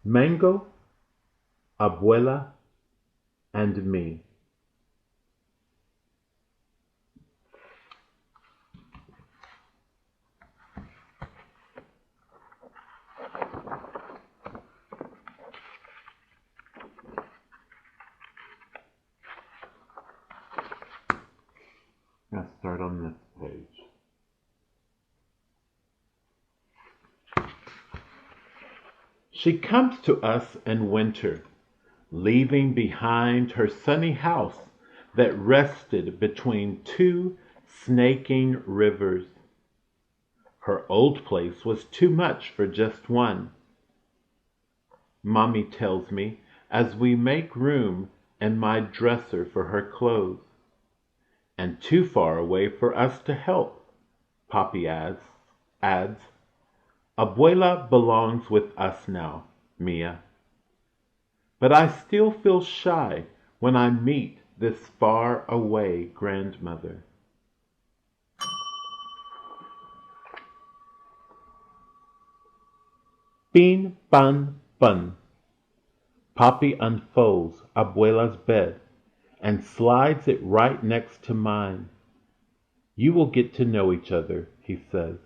Mango, Abuela, and me. Let's start on this page. She comes to us in winter, leaving behind her sunny house that rested between two snaking rivers. Her old place was too much for just one, Mommy tells me as we make room in my dresser for her clothes. And too far away for us to help, Poppy adds, Abuela belongs with us now, Mia. But I still feel shy when I meet this far away grandmother. Bin ban bun. Poppy unfolds Abuela's bed and slides it right next to mine. You will get to know each other, he says.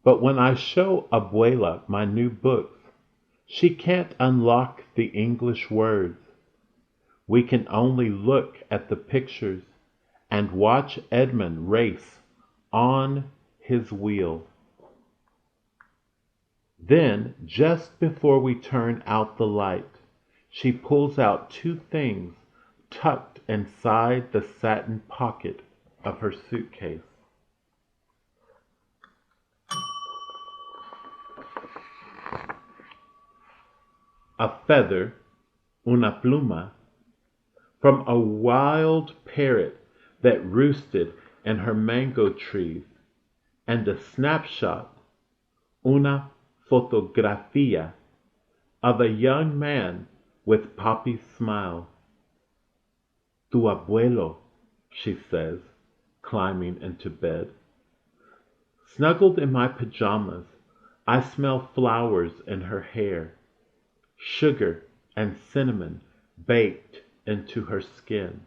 But when I show Abuela my new books, she can't unlock the English words. We can only look at the pictures and watch Edmund race on his wheel. Then, just before we turn out the light, she pulls out two things tucked inside the satin pocket of her suitcase. A feather, una pluma, from a wild parrot that roosted in her mango trees, and a snapshot, una fotografía, of a young man with Poppy's smile. Tu abuelo, she says, climbing into bed. Snuggled in my pajamas, I smell flowers in her hair, sugar and cinnamon baked into her skin.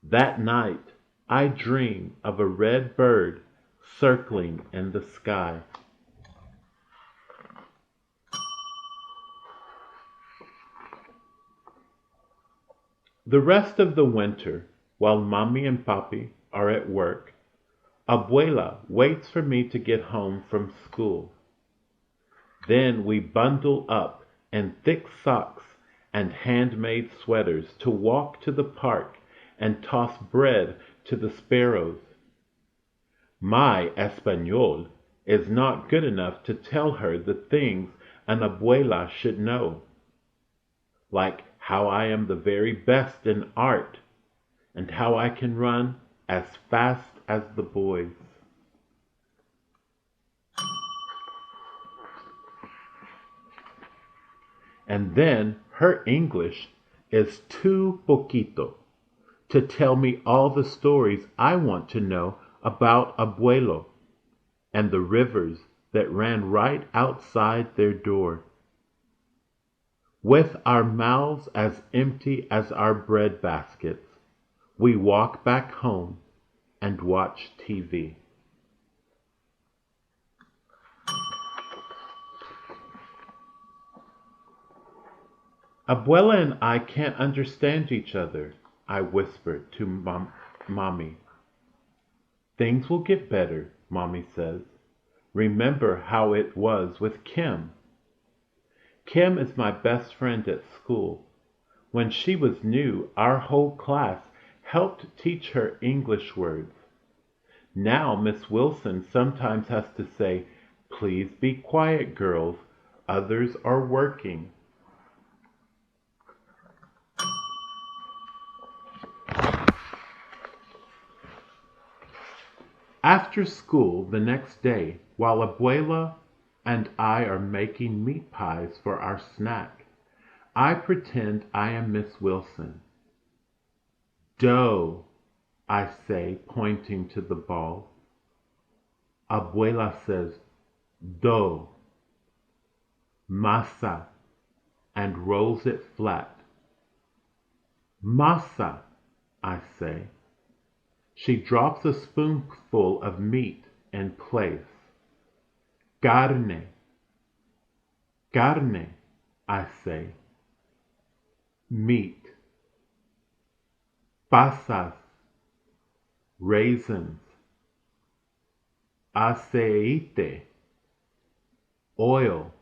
That night, I dream of a red bird circling in the sky. The rest of the winter, while Mommy and Papi are at work, Abuela waits for me to get home from school. Then we bundle up in thick socks and handmade sweaters to walk to the park and toss bread to the sparrows. My Espanol is not good enough to tell her the things an abuela should know, like how I am the very best in art and how I can run as fast as the boys. And then her English is too poquito to tell me all the stories I want to know about Abuelo and the rivers that ran right outside their door. With our mouths as empty as our bread baskets, we walk back home and watch TV. Abuela and I can't understand each other, I whispered to Mommy. Things will get better, Mommy says. Remember how it was with Kim. Kim is my best friend at school. When she was new, our whole class helped teach her English words. Now Miss Wilson sometimes has to say, "Please be quiet, girls. Others are working." After school the next day, while Abuela and I are making meat pies for our snack, I pretend I am Miss Wilson. Dough, I say, pointing to the ball. Abuela says, dough. masa, and rolls it flat. Masa, I say. She drops a spoonful of meat in place. Carne, carne, I say. Meat. Pasas, raisins. Aceite, oil.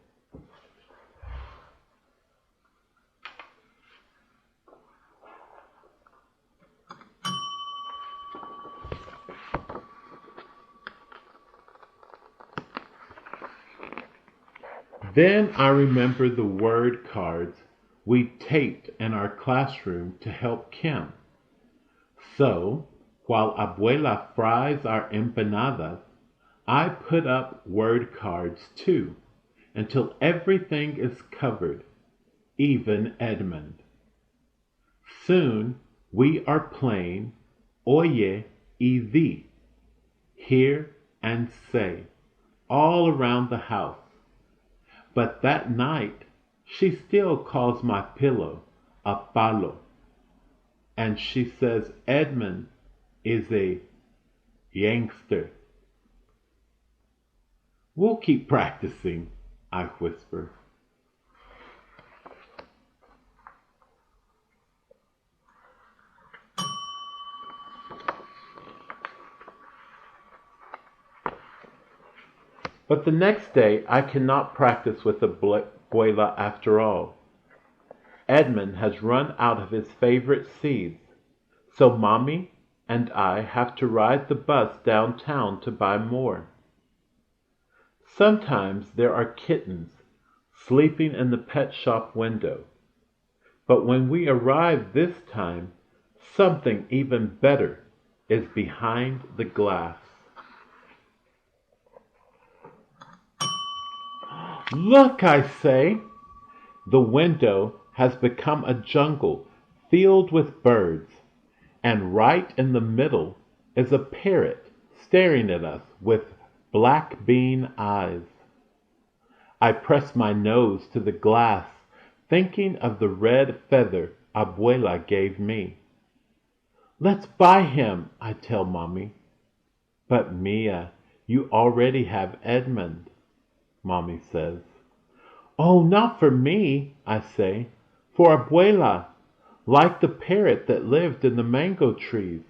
Then I remember the word cards we taped in our classroom to help Kim. So, while Abuela fries our empanadas, I put up word cards too, until everything is covered, even Edmund. Soon we are playing Oye y Di, hear and say, all around the house. But that night, she still calls my pillow a palo, and she says Edmund is a youngster. We'll keep practicing, I whisper. But the next day I cannot practice with Abuela after all. Edmund has run out of his favorite seeds, so Mommy and I have to ride the bus downtown to buy more. Sometimes there are kittens sleeping in the pet shop window, but when we arrive this time, something even better is behind the glass. Look, I say! The window has become a jungle filled with birds, and right in the middle is a parrot staring at us with black bean eyes. I press my nose to the glass, thinking of the red feather Abuela gave me. Let's buy him, I tell Mommy. But Mia, you already have Edmund, Mommy says. Oh, not for me, I say. For Abuela, like the parrot that lived in the mango trees.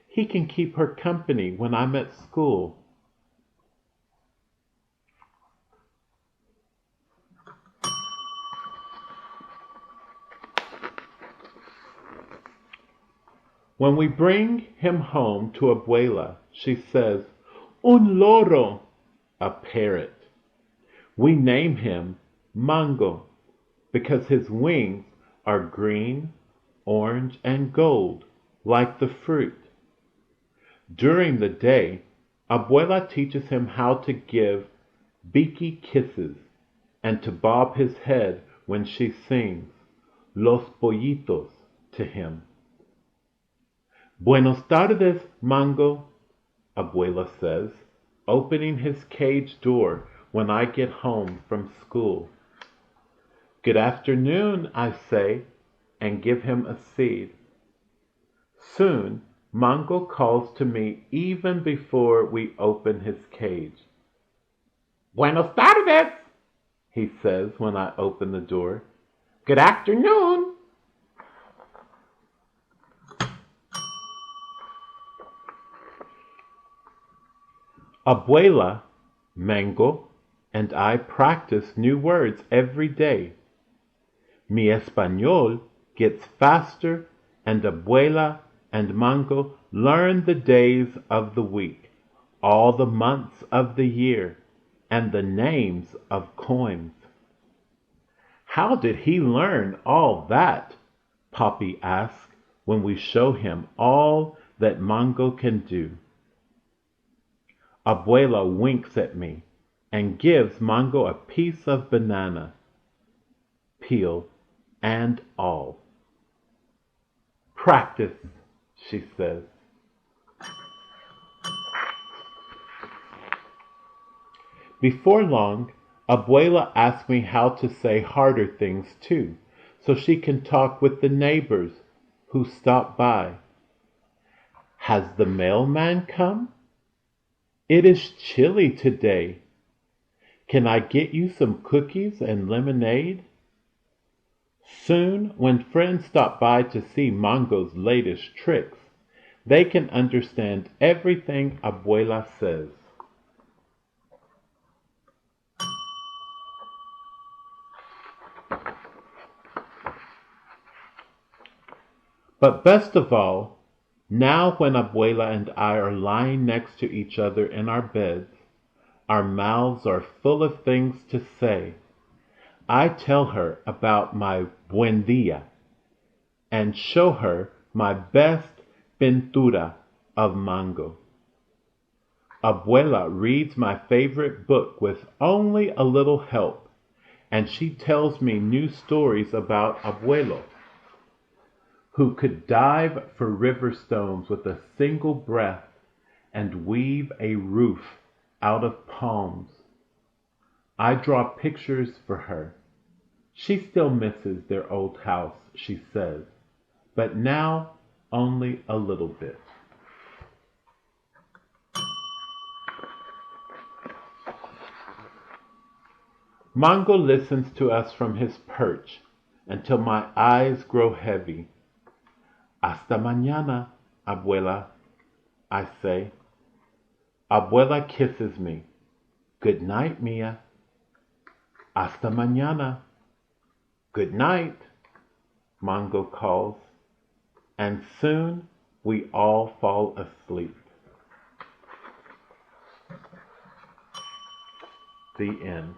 He can keep her company when I'm at school. When we bring him home to Abuela, she says, Un loro, a parrot. We name him Mango because his wings are green, orange, and gold, like the fruit. During the day, Abuela teaches him how to give beaky kisses and to bob his head when she sings Los Pollitos to him. Buenos tardes, Mango, Abuela says, opening his cage door when I get home from school. Good afternoon, I say, and give him a seed. Soon, Mango calls to me even before we open his cage. Buenos tardes, he says when I open the door. Good afternoon. Abuela, Mango, and I practice new words every day. Mi español gets faster, and Abuela and Mango learn the days of the week, all the months of the year, and the names of coins. How did he learn all that? Papi asks when we show him all that Mango can do. Abuela winks at me and gives Mango a piece of banana, peel and all. Practice, she says. Before long, Abuela asked me how to say harder things too, so she can talk with the neighbors who stop by. Has the mailman come? It is chilly today. Can I get you some cookies and lemonade? Soon, when friends stop by to see Mongo's latest tricks, they can understand everything Abuela says. But best of all, now when Abuela and I are lying next to each other in our beds, our mouths are full of things to say. I tell her about my buen dia and show her my best pintura of mango. Abuela reads my favorite book with only a little help, and she tells me new stories about Abuelo, who could dive for river stones with a single breath and weave a roof out of palms. I draw pictures for her. She still misses their old house, she says, but now only a little bit. Mongo listens to us from his perch until my eyes grow heavy. Hasta mañana, Abuela, I say. Abuela kisses me. Good night, Mia. Hasta mañana. Good night, Mongo calls, and soon we all fall asleep. The end.